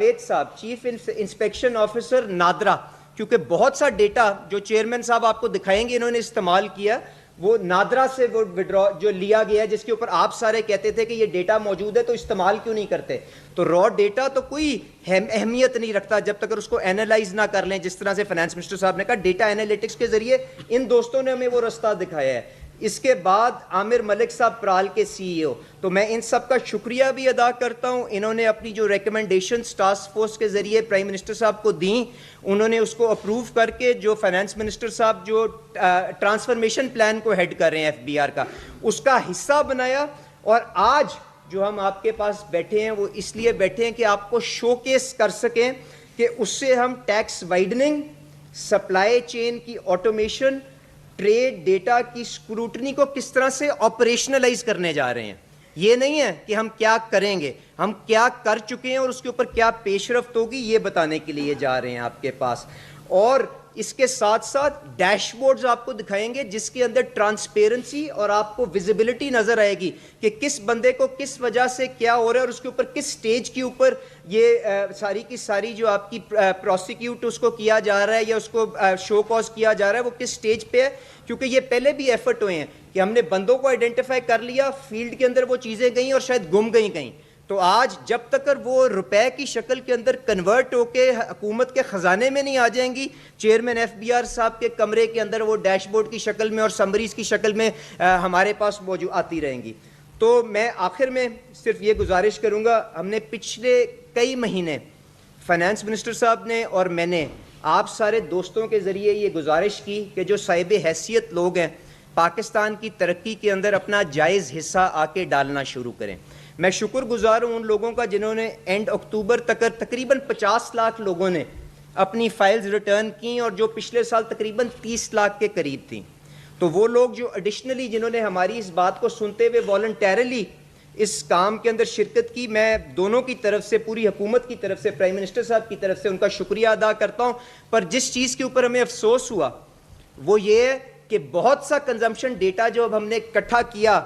جاوید صاحب chief inspection officer NADRA, کیونکہ بہت سا ڈیٹا جو چیئرمین صاحب آپ کو دکھائیں گے انہوں نے استعمال کیا، وہ نادرا سے وہ وڈرا جو لیا گیا جس کے اوپر آپ سارے کہتے تھے کہ یہ ڈیٹا موجود ہے تو استعمال کیوں نہیں کرتے. تو را ڈیٹا تو کوئی اہمیت نہیں رکھتا جب تک اس کو اینالائز نہ کر لیں. جس طرح سے فائنانس منسٹر صاحب نے کہا ڈیٹا اینالیٹکس کے ذریعے ان دوستوں نے ہمیں وہ رستہ دکھایا ہے. اس کے بعد عامر ملک صاحب پرال کے سی ای او، تو میں ان سب کا شکریہ بھی ادا کرتا ہوں. انہوں نے اپنی جو ریکمنڈیشنز ٹاسک فورس کے ذریعے پرائم منسٹر صاحب کو دیں، انہوں نے اس کو اپروو کر کے جو فائنانس منسٹر صاحب جو ٹرانسفارمیشن پلان کو ہیڈ کر رہے ہیں ایف بی آر کا، اس کا حصہ بنایا. اور آج جو ہم آپ کے پاس بیٹھے ہیں وہ اس لیے بیٹھے ہیں کہ آپ کو شو کیس کر سکیں کہ اس سے ہم ٹیکس وائڈننگ، سپلائی چین کی آٹومیشن، ٹریڈ ڈیٹا کی اسکروٹنی کو کس طرح سے آپریشنلائز کرنے جا رہے ہیں. یہ نہیں ہے کہ ہم کیا کریں گے، ہم کیا کر چکے ہیں اور اس کے اوپر کیا پیش رفت ہوگی یہ بتانے کے لیے جا رہے ہیں آپ کے پاس. اور اس کے ساتھ ساتھ ڈیش بورڈز آپ کو دکھائیں گے جس کے اندر ٹرانسپیرنسی اور آپ کو ویزیبلٹی نظر آئے گی کہ کس بندے کو کس وجہ سے کیا ہو رہا ہے اور اس کے اوپر کس سٹیج کے اوپر یہ ساری کی ساری جو آپ کی پروسیکیوٹ اس کو کیا جا رہا ہے یا اس کو شو کاز کیا جا رہا ہے وہ کس سٹیج پہ ہے. کیونکہ یہ پہلے بھی ایفرٹ ہوئے ہیں کہ ہم نے بندوں کو آئیڈینٹیفائی کر لیا، فیلڈ کے اندر وہ چیزیں گئیں اور شاید گم گئی کہیں. تو آج جب تک وہ روپے کی شکل کے اندر کنورٹ ہو کے حکومت کے خزانے میں نہیں آ جائیں گی، چیئرمین ایف بی آر صاحب کے کمرے کے اندر وہ ڈیش بورڈ کی شکل میں اور سمریز کی شکل میں ہمارے پاس موجود آتی رہیں گی. تو میں آخر میں صرف یہ گزارش کروں گا، ہم نے پچھلے کئی مہینے فائنانس منسٹر صاحب نے اور میں نے آپ سارے دوستوں کے ذریعے یہ گزارش کی کہ جو صاحب حیثیت لوگ ہیں پاکستان کی ترقی کے اندر اپنا جائز حصہ آ کے ڈالنا شروع کریں. میں شکر گزار ہوں ان لوگوں کا جنہوں نے اینڈ اکتوبر تک تقریباً 50 لاکھ لوگوں نے اپنی فائلز ریٹرن کی اور جو پچھلے سال تقریباً 30 لاکھ کے قریب تھیں. تو وہ لوگ جو ایڈیشنلی جنہوں نے ہماری اس بات کو سنتے ہوئے والنٹیرلی اس کام کے اندر شرکت کی، میں دونوں کی طرف سے، پوری حکومت کی طرف سے، پرائم منسٹر صاحب کی طرف سے ان کا شکریہ ادا کرتا ہوں. پر جس چیز کے اوپر ہمیں افسوس ہوا وہ یہ ہے کہ بہت سا کنزمپشن ڈیٹا جو اب ہم نے اکٹھا کیا،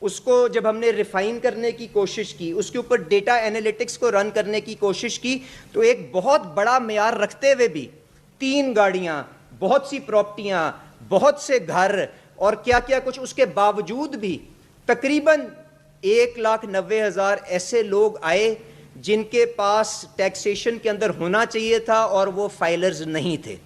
اس کو جب ہم نے ریفائن کرنے کی کوشش کی، اس کے اوپر ڈیٹا اینالیٹکس کو رن کرنے کی کوشش کی، تو ایک بہت بڑا معیار رکھتے ہوئے بھی 3 گاڑیاں، بہت سی پراپرٹیاں، بہت سے گھر اور کیا کیا کچھ، اس کے باوجود بھی تقریباً 1,90,000 ایسے لوگ آئے جن کے پاس ٹیکسیشن کے اندر ہونا چاہیے تھا اور وہ فائلرز نہیں تھے.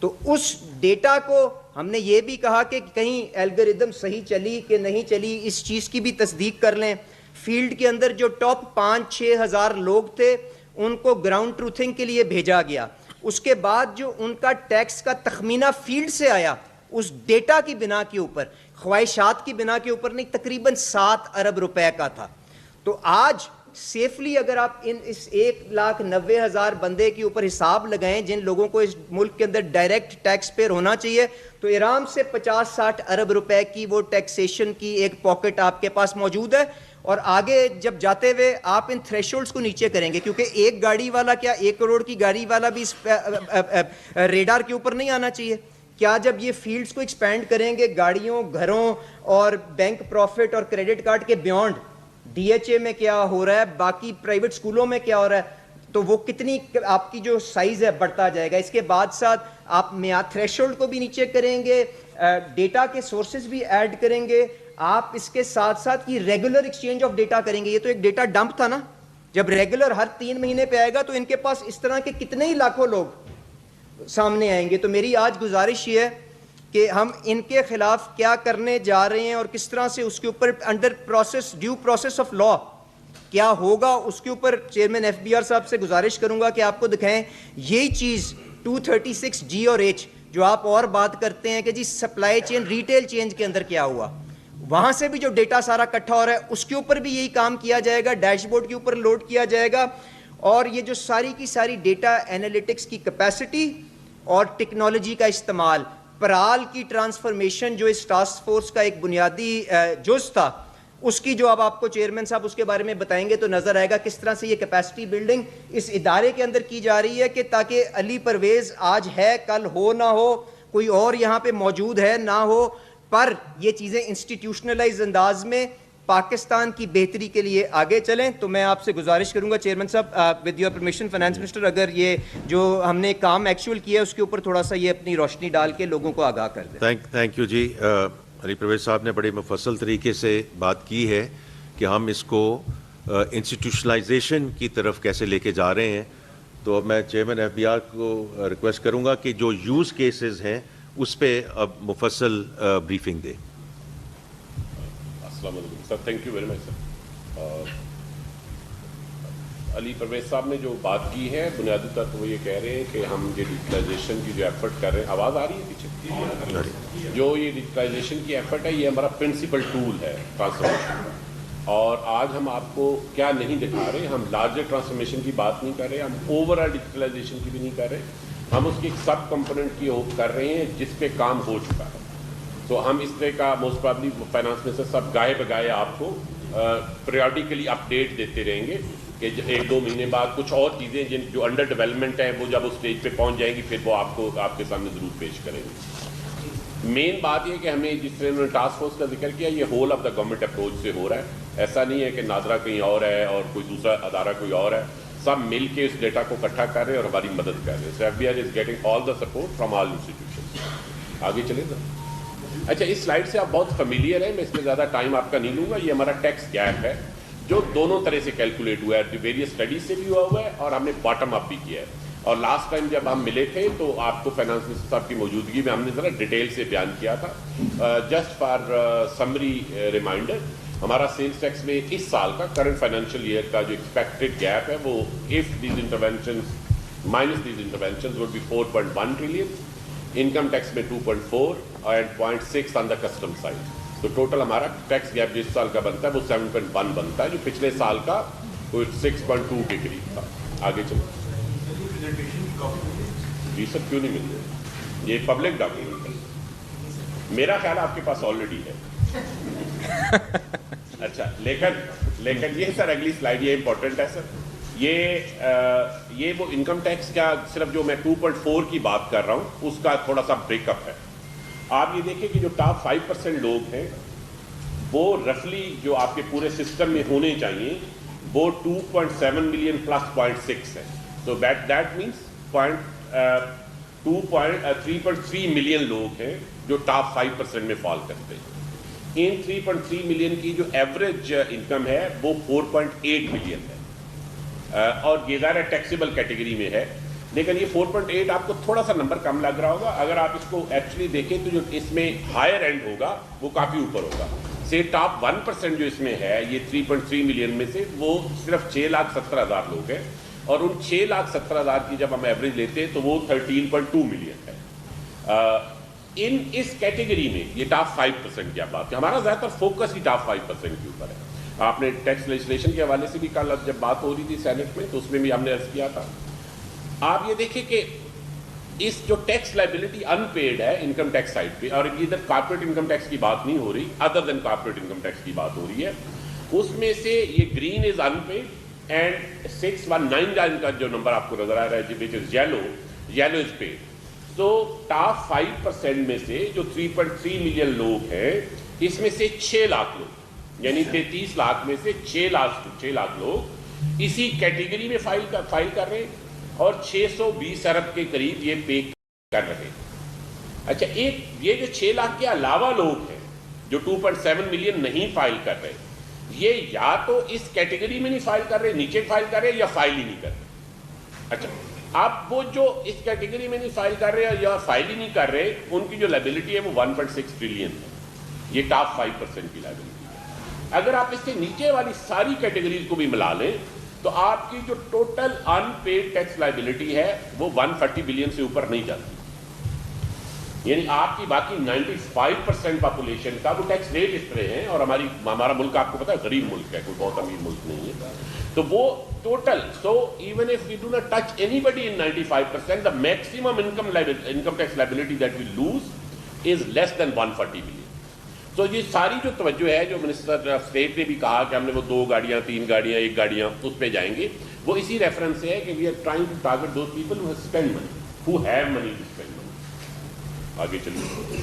تو اس ڈیٹا کو ہم نے یہ بھی کہا کہ کہیں الگوریدم صحیح چلی کہ نہیں چلی، اس چیز کی بھی تصدیق کر لیں. فیلڈ کے اندر جو ٹاپ 5-6 ہزار لوگ تھے ان کو گراؤنڈ ٹروتھنگ کے لیے بھیجا گیا. اس کے بعد جو ان کا ٹیکس کا تخمینہ فیلڈ سے آیا اس ڈیٹا کی بنا کے اوپر، خواہشات کی بنا کے اوپر نہیں، تقریباً 7 ارب روپے کا تھا. تو آج سیفلی اگر آپ اس 1,90,000 بندے کے اوپر حساب لگائیں جن لوگوں کو اس ملک کے اندر ڈائریکٹ ٹیکس پیئر ہونا چاہیے، تو آرام سے 50-60 ارب روپے کی وہ ٹیکسیشن کی ایک پاکٹ آپ کے پاس موجود ہے. اور آگے جب جاتے ہوئے آپ ان تھریشولڈز کو نیچے کریں گے، کیونکہ ایک گاڑی والا کیا 1 کروڑ کی گاڑی والا بھی اس ریڈار کے اوپر نہیں آنا چاہیے. کیا جب یہ فیلڈز کو ایکسپینڈ کریں گے گاڑیوں، گھروں اور بینک پروفٹ اور کریڈٹ کارڈ کے بیونڈ، ڈی ایچ اے میں کیا ہو رہا ہے، باقی پرائیویٹ سکولوں میں کیا ہو رہا ہے، تو وہ کتنی آپ کی جو سائز ہے بڑھتا جائے گا. اس کے بعد ساتھ آپ معیار تھریشولڈ کو بھی نیچے کریں گے، ڈیٹا کے سورسز بھی ایڈ کریں گے، آپ اس کے ساتھ ساتھ کی ریگولر ایکسچینج آف ڈیٹا کریں گے. یہ تو ایک ڈیٹا ڈمپ تھا نا، جب ریگولر ہر 3 مہینے پہ آئے گا تو ان کے پاس اس طرح کے کتنے ہی لاکھوں لوگ سامنے آئیں گے. تو میری آج گزارش یہ ہے کہ ہم ان کے خلاف کیا کرنے جا رہے ہیں اور کس طرح سے اس کے اوپر under process, due process of law کیا ہوگا، اس کے اوپر چیئرمین ایف بی آر صاحب سے گزارش کروں گا کہ آپ کو دکھائیں. یہی چیز 236 جی اور ایچ جو آپ اور بات کرتے ہیں کہ جی سپلائی چین ریٹیل چینج کے اندر کیا ہوا، وہاں سے بھی جو ڈیٹا سارا اکٹھا ہو رہا ہے اس کے اوپر بھی یہی کام کیا جائے گا، ڈیش بورڈ کے اوپر لوڈ کیا جائے گا. اور یہ جو ساری کی ساری ڈیٹا اینالیٹکس کی کیپیسٹی اور ٹیکنالوجی کا استعمال، پرال کی ٹرانسفارمیشن جو اس ٹاسک فورس کا ایک بنیادی جز تھا، اس کی جو اب آپ کو چیئرمین صاحب اس کے بارے میں بتائیں گے تو نظر آئے گا کس طرح سے یہ کیپیسٹی بلڈنگ اس ادارے کے اندر کی جا رہی ہے کہ تاکہ علی پرویز آج ہے کل ہو نہ ہو، کوئی اور یہاں پہ موجود ہے نہ ہو، پر یہ چیزیں انسٹیٹیوشنلائز انداز میں پاکستان کی بہتری کے لیے آگے چلیں. تو میں آپ سے گزارش کروں گا چیئرمین صاحب, with your permission finance minister, اگر یہ جو ہم نے کام ایکچوئل کیا ہے اس کے اوپر تھوڑا سا یہ اپنی روشنی ڈال کے لوگوں کو آگاہ کر دیں. تھینک یو جی. علی پرویز صاحب نے بڑے مفصل طریقے سے بات کی ہے کہ ہم اس کو انسٹیٹیوشنلائزیشن کی طرف کیسے لے کے جا رہے ہیں. تو اب میں چیئرمین ایف بی آر کو ریکویسٹ کروں گا کہ جو یوز کیسز ہیں اس پہ اب مفصل بریفنگ دے. السلام علیکم سر, تھینک یو ویری مچ سر. علی پرویز صاحب نے جو بات کی ہے بنیادی طور پر وہ یہ کہہ رہے ہیں کہ ہم یہ ڈیجیٹلائزیشن کی جو ایفرٹ کر رہے ہیں, آواز آ رہی ہے پیچھے, جو یہ ڈیجیٹلائزیشن کی ایفرٹ ہے یہ ہمارا پرنسپل ٹول ہے ٹرانسفارمیشن کا. اور آج ہم آپ کو کیا نہیں دکھا رہے, ہم لارجر ٹرانسفارمیشن کی بات نہیں کر رہے, ہم اوور آل ڈیجیٹلائزیشن کی بھی نہیں کر رہے, ہم اس کی ایک سب کمپوننٹ کی کر رہے ہیں جس پہ کام ہو چکا ہے. تو ہم اس طرح کا موسٹ پرابلی فائنانس منسٹر صاحب گاہے بگاہے آپ کو پیریوڈیکلی اپڈیٹ دیتے رہیں گے کہ 1-2 مہینے بعد کچھ اور چیزیں جو انڈر ڈیولپمنٹ ہیں وہ جب اس اسٹیج پہ پہنچ جائیں گی پھر وہ آپ کو آپ کے سامنے ضرور پیش کریں گے. مین بات یہ کہ ہمیں جس طرح انہوں نے ٹاسک فورس کا ذکر کیا یہ whole of the government approach سے ہو رہا ہے. ایسا نہیں ہے کہ نادرا کہیں اور ہے اور کوئی دوسرا ادارہ کوئی اور ہے, سب مل کے اس ڈیٹا کو اکٹھا کر رہے ہیں اور ہماری مدد کر رہے ہیں. So F B R is getting all the support from all institution. آگے چلیں سر. اچھا, اس سلائڈ سے آپ بہت فیملیئر ہیں, میں اس میں زیادہ ٹائم آپ کا نہیں لوں گا. یہ ہمارا ٹیکس گیپ ہے جو دونوں طرح سے کیلکولیٹ ہوا ہے, ویریس اسٹڈیز سے بھی ہوا ہے اور ہم نے باٹم اپ بھی کیا ہے. اور لاسٹ ٹائم جب ہم ملے تھے تو آپ کو فائنانس منسٹر صاحب کی موجودگی میں ہم نے ذرا ڈیٹیل سے بیان کیا تھا. جسٹ فار سمری ریمائنڈر, ہمارا سیلس ٹیکس میں اس سال کا کرنٹ فائنینشیل ایئر کا جو ایکسپیکٹڈ گیپ ہے وہ of these interventions minus these interventions would be 4.1 trillion, income tax میں 2.4 and 0.6 on the custom side. تو ٹوٹل ہمارا ٹیکس گیپ جس سال کا بنتا ہے وہ 7.1 بنتا ہے جو پچھلے سال کا 6.2 کے قریب تھا. آگے چلو جی سر, کیوں نہیں مل رہے, یہ پبلک ڈاکیومنٹ ہے, میرا خیال آپ کے پاس آلریڈی ہے. اچھا, لیکن یہ سر اگلی سلائیڈ یہ امپورٹنٹ ہے سر. یہ وہ انکم ٹیکس کا صرف جو میں 2.4 کی بات کر رہا ہوں اس کا تھوڑا سا بریک اپ ہے. آپ یہ دیکھیں کہ جو ٹاپ 5% لوگ ہیں وہ رفلی جو آپ کے پورے سسٹم میں ہونے چاہیے وہ 2.7 ملین پلس 0.6 ہے. تو دیٹ مینس 3.3 ملین لوگ ہیں جو ٹاپ 5% میں فال کرتے ہیں. ان 3.3 ملین کی جو ایوریج انکم ہے وہ 4.8 ملین ہے اور یہ ظاہر ٹیکسیبل کیٹیگری میں ہے. لیکن یہ 4.8 آپ کو تھوڑا سا نمبر کم لگ رہا ہوگا. اگر آپ اس کو ایکچولی دیکھیں تو جو اس میں ہائر اینڈ ہوگا وہ کافی اوپر ہوگا. سے ٹاپ 1% جو اس میں ہے یہ 3.3 ملین میں سے وہ صرف 6,70,000 لوگ ہیں اور ان 6,70,000 کی جب ہم ایوریج لیتے ہیں تو وہ 13.2 ملین ہے. اس کیٹیگری میں یہ ٹاپ 5% کی آپ بات ہے, ہمارا زیادہ تر فوکس ہی ٹاپ 5% کے اوپر ہے. آپ نے ٹیکس لیجسلیشن کے حوالے سے بھی کل جب بات ہو رہی تھی سینٹ میں تو اس میں بھی ہم نے عرض کیا تھا. آپ یہ دیکھیں کہ اس جو ٹیکس لائبلٹی ان پیڈ ہے انکم ٹیکس سائڈ پہ, اور ادھر کارپوریٹ انکم ٹیکس کی بات نہیں ہو رہی, other then corporate income tax کی بات ہو رہی ہے, اس میں سے یہ green is unpaid and 619 کا جو نمبر آپ کو نظر آ رہا ہے which is yellow is paid. تو ٹاپ 5% میں سے جو 3.3 ملین لوگ ہیں اس میں سے 6 لاکھ لوگ یعنی 33 لاکھ میں سے 6 لاکھ لوگ اسی کیٹیگری میں فائل کر رہے ہیں اور 620 ارب کے قریب یہ پے کر رہے ہیں. اچھا, یہ جو 6 لاکھ کے علاوہ لوگ ہیں جو 2.7 ملین نہیں فائل کر رہے, یہ یا تو اس کیٹیگری میں نہیں فائل کر رہے, نیچے فائل کر رہے یا فائل ہی نہیں کر رہے. اچھا, اب وہ جو اس کیٹیگری میں نہیں فائل کر رہے یا فائل ہی نہیں کر رہے ان کی جو لائبلٹی ہے وہ 1.6 ٹریلین ہے. یہ ٹاپ 5% کی لائبلٹی ہے. اگر آپ اس کے نیچے والی ساری کیٹیگریز کو بھی ملا لیں تو آپ کی جو total in paid tax liability ہے وہ 140 بلین سے اوپر نہیں جاتی. یعنی آپ کی باقی 95% پاپولیشن کا وہ ٹیکس ریٹ اس طرح ہیں, اور ہمارا ملک آپ کو پتا ہے غریب ملک ہے, کوئی بہت امیر ملک نہیں ہے. تو وہ total, so even if we do not touch anybody in 95%, the maximum income tax liability that we lose is less than 140 billion. تو یہ ساری جو توجہ ہے جو منسٹر اسٹیٹ نے بھی کہا کہ ہم نے وہ 2 گاڑیاں 3 گاڑیاں 1 گاڑیاں اس پہ جائیں گے, وہ اسی ریفرنس سے ہے کہ we are trying to target those people who spend money, who have money to spend money. آگے چلیے.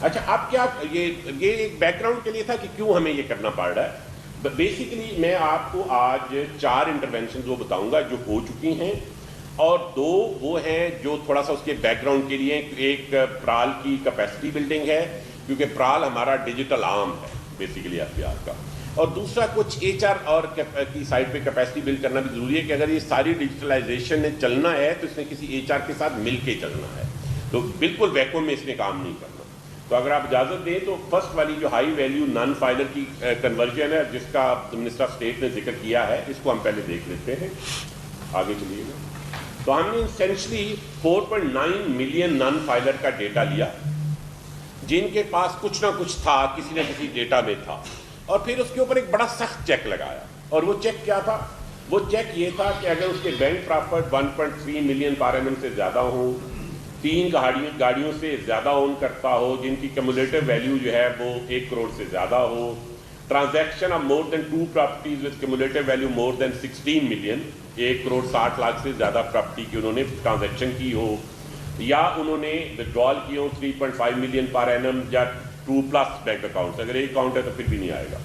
اچھا اب کیا یہ ایک بیک گراؤنڈ کے لیے تھا کہ کیوں ہمیں یہ کرنا پڑ رہا ہے. بیسیکلی میں آپ کو آج 4 انٹرونشنز وہ بتاؤں گا جو ہو چکی ہیں, اور 2 وہ ہیں جو تھوڑا سا اس کے بیک گراؤنڈ کے لیے. ایک پرال کی کیپیسٹی بلڈنگ ہے, کیونکہ پرال ہمارا ڈیجیٹل آرم ہے بیسیکلی FBR کا, اور دوسرا کچھ HR اور کی سائڈ پہ کیپیسٹی بلڈ کرنا بھی ضروری ہے کہ اگر یہ ساری ڈیجیٹلائزیشن نے چلنا ہے تو اس نے کسی HR کے ساتھ مل کے چلنا ہے, تو بالکل ویکوم میں اس نے کام نہیں کرنا. تو اگر آپ اجازت دیں تو فرسٹ والی جو ہائی ویلیو نان فائلر کی کنورژن ہے جس کا منسٹر آف اسٹیٹ نے ذکر کیا ہے, اس کو ہم پہلے دیکھ لیتے ہیں. آگے چلیے گا. تو ہم نے اسینشلی 4.9 ملین نان فائلر کا ڈیٹا لیا جن کے پاس کچھ نہ کچھ تھا, کسی نہ کسی ڈیٹا میں تھا, اور پھر اس کے اوپر ایک بڑا سخت چیک لگایا. اور وہ چیک کیا تھا؟ وہ چیک یہ تھا کہ اگر اس کے bank profit 1.3 million per annum سے زیادہ ہوں, 3 گاڑیوں سے زیادہ اون کرتا ہو جن کی کیمولیٹو ویلیو جو ہے وہ 1 کروڑ سے زیادہ ہو, transaction of more than 2 properties with cumulative value more than 16 million, 1 crore 60 lakh سے زیادہ پراپرٹی کی انہوں نے ٹرانزیکشن کی ہو, یا انہوں نے ودرال کی ہو 3.5 ملین پر اینم یا 2 پلس بینک اکاؤنٹس, اگر ایک اکاؤنٹ ہے تو پھر بھی نہیں آئے گا,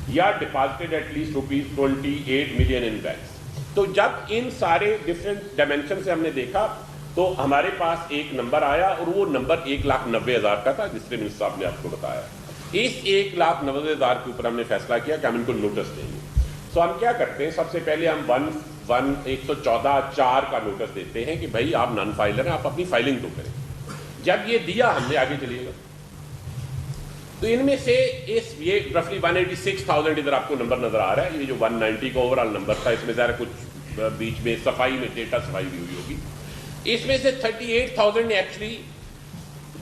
یا deposited at least ₹28 million in banks. تو جب ان سارے ڈفرینٹ ڈائمینشن سے ہم نے دیکھا تو ہمارے پاس ایک نمبر آیا, اور وہ نمبر 1,90,000 کا تھا جس نے منسٹر صاحب نے آپ کو بتایا. اس 1,90,000 کے اوپر ہم نے فیصلہ کیا کہ ہم ان کو نوٹس دیں گے. سو ہم کیا کرتے ہیں, سب سے پہلے ہم 114(4) کا نوٹس دیتے ہیں کہ بھائی آپ نان فائلر ہیں, آپ اپنی فائلنگ تو کریں. جب یہ دیا ہم نے, آگے چلیے گا, تو ان میں سے یہ رفلی 186,000 ادھر آپ کو نمبر نظر آ رہا ہے, یہ جو 190 کا اوور آل نمبر تھا, اس میں ظاہر کچھ بیچ میں صفائی میں ڈیٹا صفائی بھی ہوئی ہوگی. اس میں سے 38,000 نے ایکچولی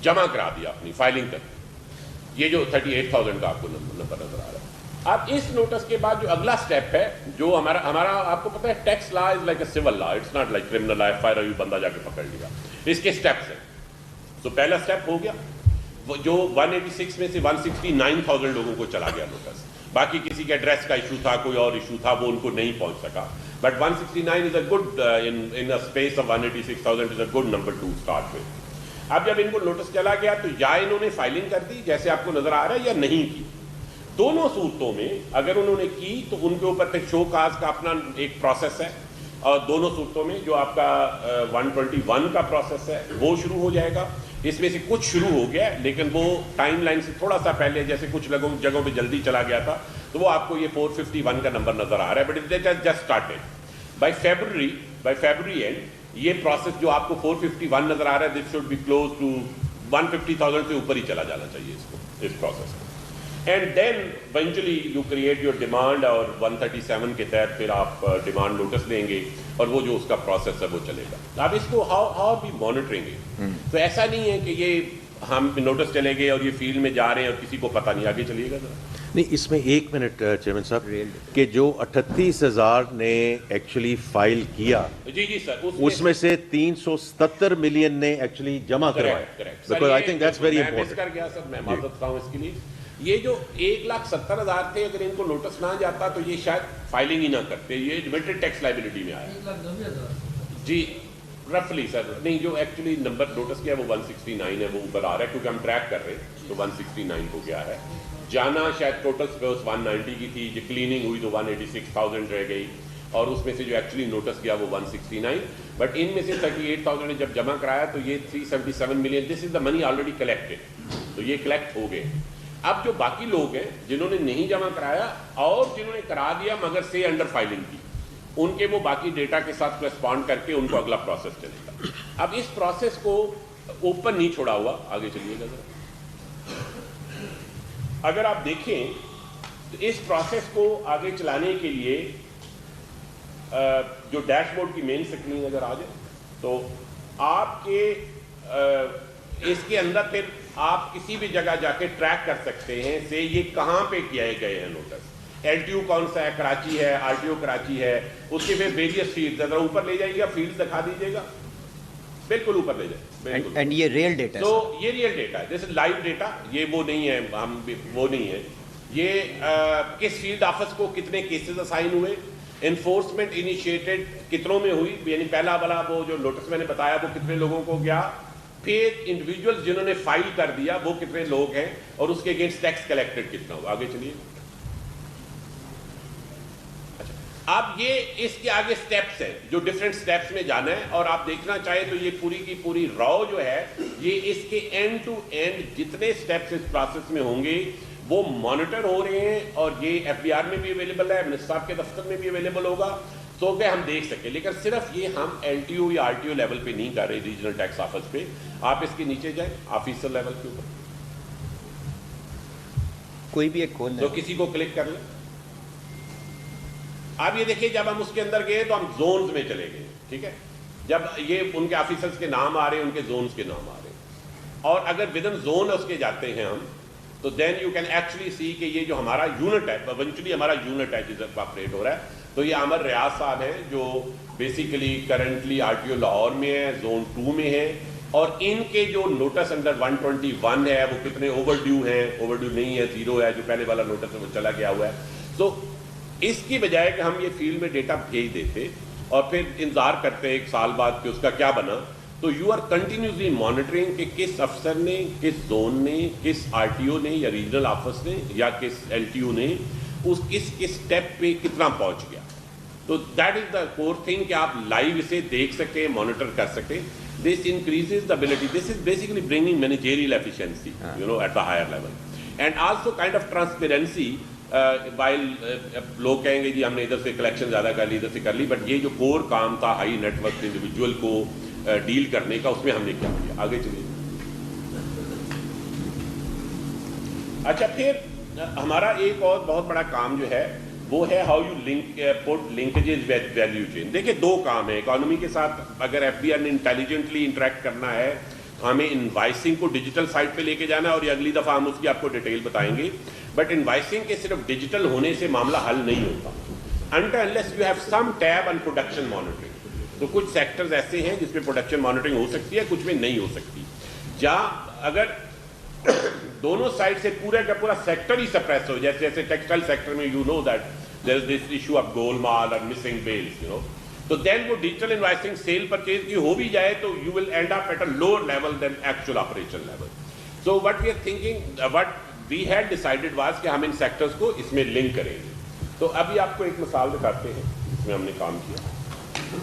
جمع کرا دیا اپنی فائلنگ تک. یہ جو 38,000 کا آپ کو نمبر نظر آ رہا ہے. اب اس نوٹس کے بعد جو اگلا سٹیپ ہے, جو ہمارا آپ کو پتہ ہے tax law is like a civil law, it's not like criminal law, FIR بندہ جا کے پکڑ لیا. اس کے سٹیپس ہیں. تو پہلا سٹیپ ہو گیا, جو 186 میں سے 169,000 لوگوں کو چلا گیا نوٹس. باقی کسی کے ایڈریس کا ایشو تھا, کوئی اور ایشو تھا, وہ ان کو نہیں پہنچ سکا. But 169 is a good in a space of 186,000 is a good number to start with. اب جب ان کو نوٹس چلا گیا تو یا انہوں نے فائلنگ کر دی جیسے آپ کو نظر آ رہا ہے, یا نہیں کی. دونوں صورتوں میں اگر انہوں نے کی تو ان کے اوپر پھر شو کاز کا اپنا ایک پروسیس ہے, اور دونوں صورتوں میں جو آپ کا 121 کا پروسیس ہے وہ شروع ہو جائے گا. اس میں سے کچھ شروع ہو گیا لیکن وہ ٹائم لائن سے تھوڑا سا پہلے, جیسے کچھ جگہوں پہ جلدی چلا گیا تھا, تو وہ آپ کو یہ 451 کا نمبر نظر آ رہا ہے. But it has just started by February end. یہ پروسیس جو آپ کو 451 نظر آ رہا ہے, this should be close to 150,000 سے اوپر ہی چلا جانا چاہیے اس کو, اس پروسیس کو. And then eventually you create your demand, اور 137 کے تحت پھر آپ ڈیمانڈ نوٹس لیں گے, اور وہ جو اس کا پروسیس ہے وہ چلے گا. اب اس کو ہاؤ بی مانیٹرنگ ہے. تو ایسا نہیں ہے کہ یہ ہم نوٹس چلے گئے اور یہ فیلڈ میں جا رہے ہیں اور کسی کو پتہ نہیں. آگے چلیے گا ذرا. نہیں, اس میں 1 منٹ چیئرمین صاحب, کہ جو 38,000 نے ایکچولی فائل کیا, جی سر, اس میں سے 377 ملین نے ایکچولی جمع کروایا. Because I think that's very important. کر گیا سر, میں معذرت خواہ ہوں اس کے لیے. یہ جو 1,70,000 تھے, اگر ان کو نوٹس نہ جاتا تو یہ شاید فائلنگ ہی نہ کرتے, یہ لمیٹڈ ٹیکس لائبلٹی میں آیا. جی رفلی سر, نہیں جو ایکچولی نمبر نوٹس کیا وہ 169 ہے, وہ اوپر آ رہا ہے کیونکہ ہم ٹریک کر رہے ہیں, تو 169 ہو گیا ہے. جانا شاید ٹوٹل سپوز 190 کی تھی, جو کلیننگ ہوئی تو 186,000 رہ گئی, اور اس میں سے جو ایکچولی نوٹس کیا وہ 169. بٹ ان میں سے 38,000 نے جب جمع کرایا تو یہ 377 ملین, دس از دا منی آلریڈی کلیکٹڈ, تو یہ کلیکٹ ہو گئے. اب جو باقی لوگ ہیں جنہوں نے نہیں جمع کرایا اور جنہوں نے کرا دیا مگر سے انڈر فائلنگ کی, ان کے وہ باقی ڈیٹا کے ساتھ کرسپونڈ کر کے ان کو اگلا پروسیس چلے گا. اب اس پروسیس کو اوپن نہیں چھوڑا ہوا. آگے چلیے گا ذرا. اگر آپ دیکھیں تو اس پروسیس کو آگے چلانے کے لیے جو ڈیش بورڈ کی مین سکرین اگر آ جائے تو آپ کے اس کے اندر پھر آپ کسی بھی جگہ جا کے ٹریک کر سکتے ہیں سے یہ کہاں پہ کیے گئے ہیں نوٹس. LTO کون سا ہے, کراچی ہے, RTO کراچی ہے, اس کے پھر ویریس فیلڈز. اگر اوپر لے جائیے گا فیلڈ دکھا دیجیے گا, بالکل اوپر لے جائے. اینڈ یہ ریئل ڈیٹا ہے. تو یہ ریئل ڈیٹا ہے, جیسے لائیو ڈیٹا, یہ وہ نہیں ہے, ہم وہ نہیں ہے. یہ کس فیلڈ آفس کو کتنے کیسز اسائن ہوئے, انفورسمنٹ انیشیٹڈ کتنوں میں ہوئی, یعنی پہلا والا وہ جو نوٹس میں نے بتایا وہ کتنے لوگوں کو گیا, پھر انڈیویجول جنہوں نے فائل کر دیا وہ کتنے لوگ ہیں اور اس کے اگینسٹ ٹیکس کلیکٹڈ کتنا ہوا. آگے چلیے. اب یہ اس کے آگے سٹیپس ہیں جو ڈفرینٹ سٹیپس میں جانا ہے, اور آپ دیکھنا چاہیں تو یہ پوری کی پوری راؤ جو ہے یہ اس کے اینڈ ٹو اینڈ جتنے سٹیپس اس پروسیس میں ہوں گے وہ مانیٹر ہو رہے ہیں, اور یہ ایف بی آر میں بھی اویلیبل ہے, منسٹر صاحب کے دفتر میں بھی اویلیبل ہوگا تو کہ ہم دیکھ سکیں. لیکن صرف یہ ہم ایل ٹی او یا آر ٹی او لیول پہ نہیں کر رہے, ریجنل ٹیکس آفس پہ. آپ اس کے نیچے جائیں آفیسر لیول کے اوپر, کوئی بھی ایک کھول تو کسی کو کلک کر لیں. آپ یہ دیکھیں جب ہم اس کے اندر گئے تو ہم زونز میں چلے گئے, ٹھیک ہے. جب یہ ان کے آفیسرز کے نام آ رہے ہیں, ان کے زونز کے نام آ رہے ہیں, اور اگر ود ان زون اس کے جاتے ہیں ہم تو then you can actually see کہ یہ جو ہمارا یونٹ ہے, ایونچولی ہمارا یونٹ ہے جس پر آپریٹ ہو رہا ہے, تو یہ عامر ریاض صاحب ہیں جو basically currently R T O Lahore میں ہے, زون 2 میں ہے, اور ان کے جو نوٹس انڈر 121 ہے وہ کتنے اوور ڈیو ہیں, اوور ڈیو نہیں ہے, 0 ہے, جو پہلے والا نوٹس ہے وہ چلا گیا ہوا ہے. تو اس کی بجائے کہ ہم یہ فیلڈ میں ڈیٹا بھیج دیتے اور پھر انتظار کرتے ہیں 1 سال بعد کہ اس کا کیا بنا, تو یو آر کنٹینیوسلی مانیٹرنگ کہ کس افسر نے, کس زون نے, کس آر ٹی او نے یا ریجنل آفس نے یا کس ایل ٹی او نے اس کس اسٹیپ پہ کتنا پہنچ گیا. تو that is the cover thing کہ آپ لائیو اسے دیکھ سکیں, مانیٹر کر سکیں. This increases the ability, this is basically bringing managerial efficiency you know at the higher level, and also kind of transparency. While لوگ کہیں گے جی ہم نے ادھر سے کلیکشن زیادہ کر لی, ادھر سے کر لی, بٹ یہ جو کور کام تھا ہائی نیٹ ورتھ انڈیویجول کو ڈیل کرنے کا, اس میں ہم نے کیا کیا. آگے چلیے. اچھا, پھر ہمارا ایک اور بہت بڑا کام جو ہے وہ ہے how you link put linkages with value chain. دیکھیں 2 کام ہیں اکانومی کے ساتھ. اگر ایف بی آر نے انٹیلیجنٹلی انٹریکٹ کرنا ہے, ہمیں انوائسنگ کو ڈیجیٹل سائٹ پہ لے کے جانا ہے, اور یہ اگلی دفعہ ہم اس کی آپ کو ڈیٹیل بتائیں گے. بٹ انوائسنگ کے صرف ڈیجیٹل ہونے سے معاملہ حل نہیں ہوتا until unless you have some tab on production monitoring. تو کچھ سیکٹرز ایسے ہیں جس میں پروڈکشن مانیٹرنگ ہو سکتی ہے, کچھ میں نہیں ہو سکتی. جہاں اگر دونوں سائڈ سے پورا کا پورا سیکٹر ہی سپریس ہو, جیسے ٹیکسٹائل سیکٹر میں you know that there is this issue of گول مال اور مسنگ بیلز, یو نو, تو دین وہ ڈیجیٹل انوائسنگ سیل پرچیز کی ہو بھی جائے تو you will end up at a lower level then actual operation level. So what we are thinking, what we had decided was کہ ہم ان سیکٹرز کو اس میں لنک کریں گے. تو ابھی آپ کو ایک مثال دکھاتے ہیں جس میں ہم نے کام کیا.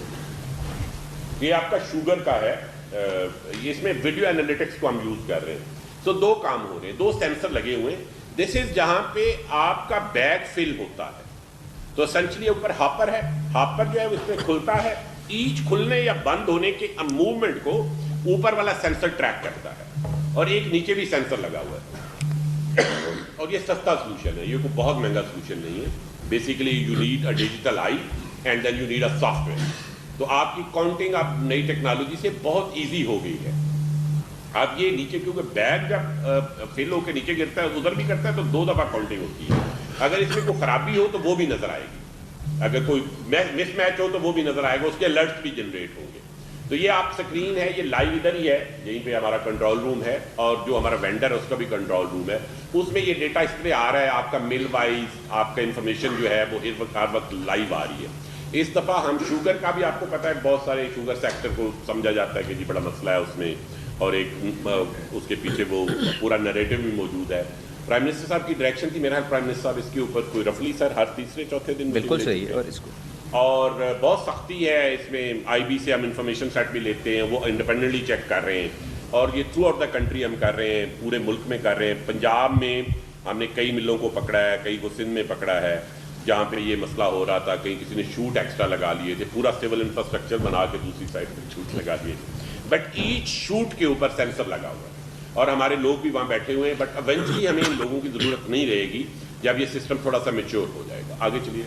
یہ آپ کا شوگر کا ہے, اس میں ویڈیو انالیٹکس کو ہم یوز کر رہے ہیں. تو 2 کام ہو رہے ہیں, 2 سینسر لگے ہوئے ہیں. دس از جہاں پہ آپ کا بیگ فل ہوتا ہے, تو اسینچلی اوپر ہاپر ہے, ہاپر جو ہے اس میں کھلتا ہے, ایچ کھلنے یا بند ہونے کے موومنٹ کو اوپر والا سینسر ٹریک کرتا ہے, اور ایک نیچے بھی سینسر لگا ہوا ہے. اور یہ سستا سولوشن ہے, یہ کوئی بہت مہنگا سولوشن نہیں ہے. Basically you need a digital eye and then you need a software. تو آپ کی کاؤنٹنگ آپ نئی ٹیکنالوجی سے بہت ایزی ہو گئی ہے. آپ یہ نیچے, کیونکہ بیگ جب فل ہو کے نیچے گرتا ہے ادھر بھی کرتا ہے تو 2 دفعہ کاؤنٹنگ ہوتی ہے. اگر اس میں کوئی خرابی ہو تو وہ بھی نظر آئے گی, اگر کوئی مس میچ ہو تو وہ بھی نظر آئے گا, اس کے الرٹس بھی جنریٹ ہوں گے. تو یہ آپ سکرین ہے, یہ لائیو ادھر ہی ہے, یہیں پہ ہمارا کنٹرول روم ہے, اور جو ہمارا وینڈر ہے اس کا بھی کنٹرول روم ہے. اس میں یہ ڈیٹا اس طرح آ رہا ہے, آپ کا مل وائز آپ کا انفارمیشن جو ہے وہ ہر وقت لائیو آ رہی ہے. اس دفعہ ہم شوگر کا بھی آپ کو پتہ ہے, بہت سارے شوگر سیکٹر کو سمجھا جاتا ہے کہ جی بڑا مسئلہ ہے اس میں, اور ایک اس کے پیچھے وہ پورا نریٹو بھی موجود ہے. پرائم منسٹر صاحب کی ڈائریکشن تھی, میرا پرائم منسٹر صاحب اس کے اوپر کوئی رفلی سر ہر 3-4 دن بالکل صحیح ہے, اور اس کو اور بہت سختی ہے اس میں. آئی بی سے ہم انفارمیشن سیٹ بھی لیتے ہیں, وہ انڈیپینڈنٹلی چیک کر رہے ہیں, اور یہ تھرو آؤٹ دا کنٹری ہم کر رہے ہیں, پورے ملک میں کر رہے ہیں. پنجاب میں ہم نے کئی ملوں کو پکڑا ہے, کئی کو سندھ میں پکڑا ہے جہاں پہ یہ مسئلہ ہو رہا تھا. کہیں کسی نے شوٹ ایکسٹرا لگا لیے تھے, پورا سول انفراسٹرکچر بنا کے دوسری سائڈ پہ شوٹ لگا دیے, بٹ ایچ شوٹ کے اوپر سینسر لگا ہوا ہے, اور ہمارے لوگ بھی وہاں بیٹھے ہوئے ہیں. بٹ ایونچولی ہمیں ان لوگوں کی ضرورت نہیں رہے گی جب یہ سسٹم تھوڑا سا میچور ہو جائے گا. آگے چلیے.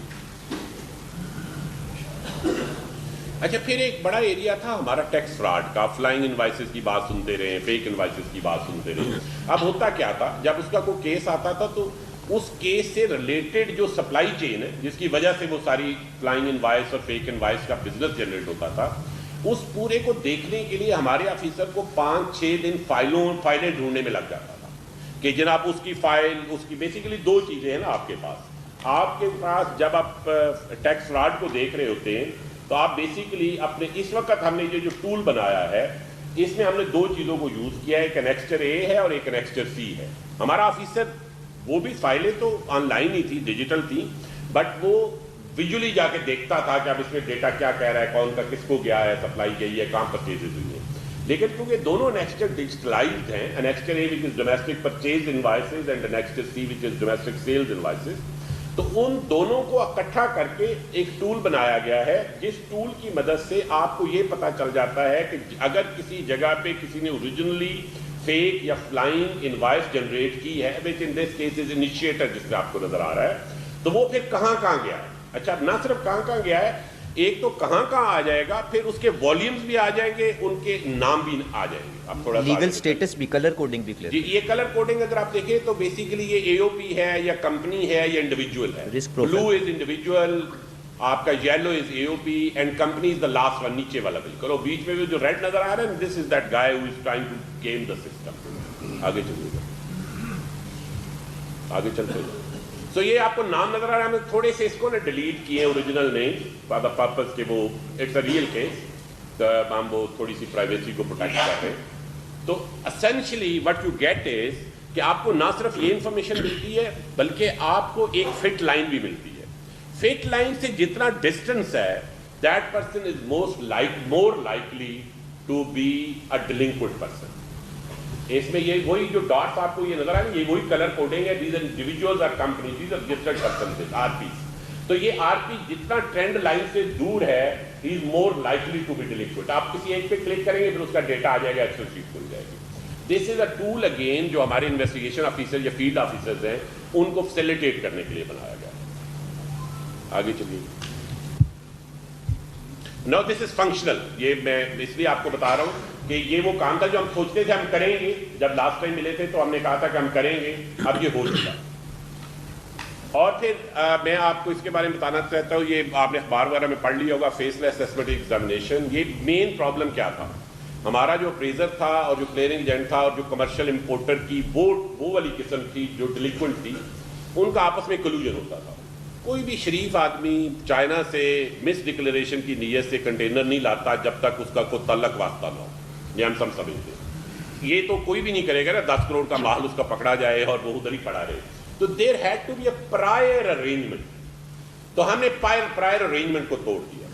اچھا, پھر ایک بڑا ایریا تھا ہمارا ٹیکس فراڈ کا. فلائنگ انوائسز کی بات سنتے رہے, فیک انوائسز کی بات سنتے رہے. اب ہوتا کیا تھا, جب اس کا کوئی کیس آتا تھا تو اس کیس سے ریلیٹڈ جو سپلائی چین ہے جس کی وجہ سے وہ ساری فلائنگ انوائس اور فیک انوائس کا بزنس جنریٹ ہوتا تھا, اس پورے کو دیکھنے کے لیے ہمارے آفیسر کو 5-6 دن فائلیں ڈھونڈنے میں لگ جاتا تھا کہ جناب اس کی فائل, اس کی بیسیکلی 2 چیزیں ہیں نا آپ کے پاس. آپ کے پاس جب آپ ٹیکس فراڈ کو دیکھ رہے ہوتے ہیں تو آپ بیسیکلی اپنے, اس وقت ہم نے یہ جو ٹول بنایا ہے اس میں ہم نے دو چیزوں کو یوز کیا ہے, ایک انیکسچر اے ہے اور ایک انیکسچر سی ہے. ہمارا آفیسر وہ بھی فائلیں تو آن لائن ہی تھی, ڈیجیٹل تھی, بٹ وہ ویژولی جا کے دیکھتا تھا کہ اب اس میں ڈیٹا کیا کہہ رہا ہے, کون کا کس کو گیا ہے, سپلائی گئی ہے, کہاں پرچیزز ہوئی ہیں. لیکن کیونکہ دونوں انیکسچر ڈیجیٹلائزڈ ہیں, annexure A which is domestic purchase invoices and annexure C which is domestic sales invoices, تو ان دونوں کو اکٹھا کر کے ایک ٹول بنایا گیا ہے, جس ٹول کی مدد سے آپ کو یہ پتا چل جاتا ہے کہ اگر کسی جگہ پہ کسی نے اوریجنلی فیک یا فلائنگ انوائس جنریٹ کی ہے, which in this case is initiator جس میں آپ کو نظر آ رہا ہے, تو وہ پھر کہاں گیا ہے. اچھا, نہ صرف کہاں گیا ہے, ایک تو کہاں آ جائے گا, پھر اس کے والیومز بھی آ جائیں گے, ان کے نام بھی آ جائیں گے. اب تھوڑا لیگل سٹیٹس بھی, کلر کوڈنگ بھی کلیئر. جی, یہ کلر کوڈنگ اگر آپ دیکھیں تو بیسیکلی یہ اے او پی ہے یا کمپنی ہے یا انڈیویجول ہے. بلو از انڈیویجول, آپ کا yellow is a O P, and company is the last one, نیچے والا بالکل, اور بیچ میں جو ریڈ نظر آ رہا ہے, this is that guy who is trying to game the system. آگے چلیے گا, آگے چلتے ہیں. تو یہ آپ کو نام نظر آ رہا ہے, ہم نے تھوڑے سے اس کو نا ڈیلیٹ کیے ہیں original name for the purpose کہ وہ اٹس اے ریئل کیس, ہم وہ تھوڑی سی پرائیویسی کو پروٹیکٹ کر رہے ہیں. تو اسینشلی وٹ یو گیٹ از کہ آپ کو نہ صرف یہ انفارمیشن ملتی ہے بلکہ آپ کو ایک فٹ لائن بھی ملتی ہے. فٹ لائن سے جتنا ڈسٹینس ہے, that person is more likely to be a delinquent person. اس میں یہ وہی جو ڈاٹس آپ کو یہ نظر آ رہے ہیں, یہ وہی کلر کوڈنگ ہے. دیز آر انڈیویجولز اور companies, these are registered persons, R P. تو یہ آر پی جتنا ٹرینڈ لائن سے دور ہے, ہی از مور لائکلی ٹو بی ڈیلنکوئنٹ. آپ کسی ایک پہ کلک کریں گے, پھر اس کا ڈیٹا آ جائے گا, ایکسل شیٹ کھل جائے گی. دس از اے ٹول اگین جو ہمارے انویسٹیگیشن آفیسر یا فیلڈ آفیسرز ہیں ان کو فیسیلیٹیٹ کرنے کے لیے بنایا گیا. آگے چلیے. نو دس از فنکشنل. یہ میں اس لیے آپ کو بتا رہا ہوں کہ یہ وہ کام تھا جو ہم سوچتے تھے ہم کریں گے. جب لاسٹ ٹائم ملے تھے تو ہم نے کہا تھا کہ ہم کریں گے, اب یہ ہو چکا. اور پھر میں آپ کو اس کے بارے میں بتانا چاہتا ہوں, یہ آپ نے اخبار وغیرہ میں پڑھ لیا ہوگا, فیس لیس اسسمنٹ ایگزامینیشن. یہ مین پرابلم کیا تھا, ہمارا جو اپریزر تھا اور جو کلیئرنگ ایجنٹ تھا اور جو کمرشل امپورٹر کی وہ والی قسم کی جو ڈیلنکوئنٹ تھی, ان کا آپس میں کلوژن ہوتا تھا. کوئی بھی شریف آدمی چائنا سے مس ڈکلیریشن کی نیت سے کنٹینر نہیں لاتا جب تک اس کا کوئی تعلق واسطہ نہ ہو. یہ ہم سب سمجھتے ہیں. یہ تو کوئی بھی نہیں کرے گا نا, 10 کروڑ کا مال اس کا پکڑا جائے اور وہ ادھر ہی پڑا رہے. تو there had to be a prior arrangement. تو ہم نے پرائر ارینجمنٹ کو توڑ دیا.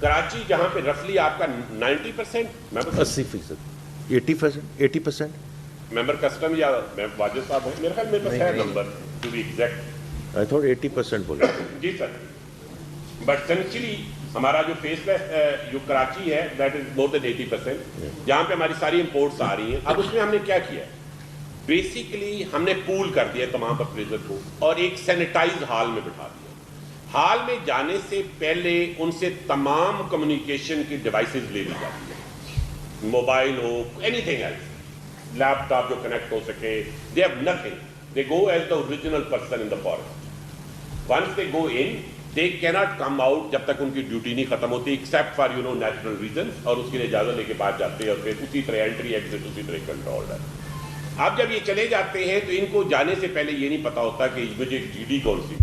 کراچی جہاں پہ رفلی آپ کا 90%, 80%, 80% ممبر کسٹم یا واجد صاحب ہوں, میرے خیال میرے پاس ہے number to be exact. I thought 80% بولے. جی سر, بٹ سینچری ہمارا جو فیس جو کراچی ہے دیٹ از مور دین 80%, جہاں پہ ہماری ساری امپورٹس آ رہی ہیں. اب اس میں ہم نے کیا کیا ہے, بیسیکلی ہم نے پول کر دیا تمام اپریزر کو اور ایک سینیٹائز ہال میں بٹھا دیا. ہال میں جانے سے پہلے ان سے تمام کمیونیکیشن کی ڈیوائسز لے لی جاتی ہیں, موبائل ہو, anything else, laptop جو کنیکٹ ہو سکے. They have nothing, they go as the original person in the forest. Once they go in, they cannot come out جب تک ان کی ڈیوٹی نہیں ختم ہوتی, ایکسیپٹ فار نیچرل ریزنس, اور اس کے لیے اجازت لے کے بعد جاتے ہیں اور پھر اسی طرح انٹری ایگزٹ اسی طرح کنٹرول ہے. اب جب یہ چلے جاتے ہیں تو ان کو جانے سے پہلے یہ نہیں پتا ہوتا کہ مجھے جی ڈی کون سی.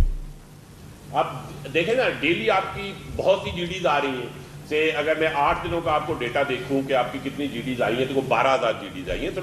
اب دیکھیں نا, ڈیلی آپ کی بہت سی جی ڈیز آ رہی ہیں. سے اگر میں 8 دنوں کا آپ کو ڈیٹا دیکھوں کہ آپ کی کتنی جی ڈیز آئی ہیں, تو وہ 12,000 جی ڈیز آئی ہیں. تو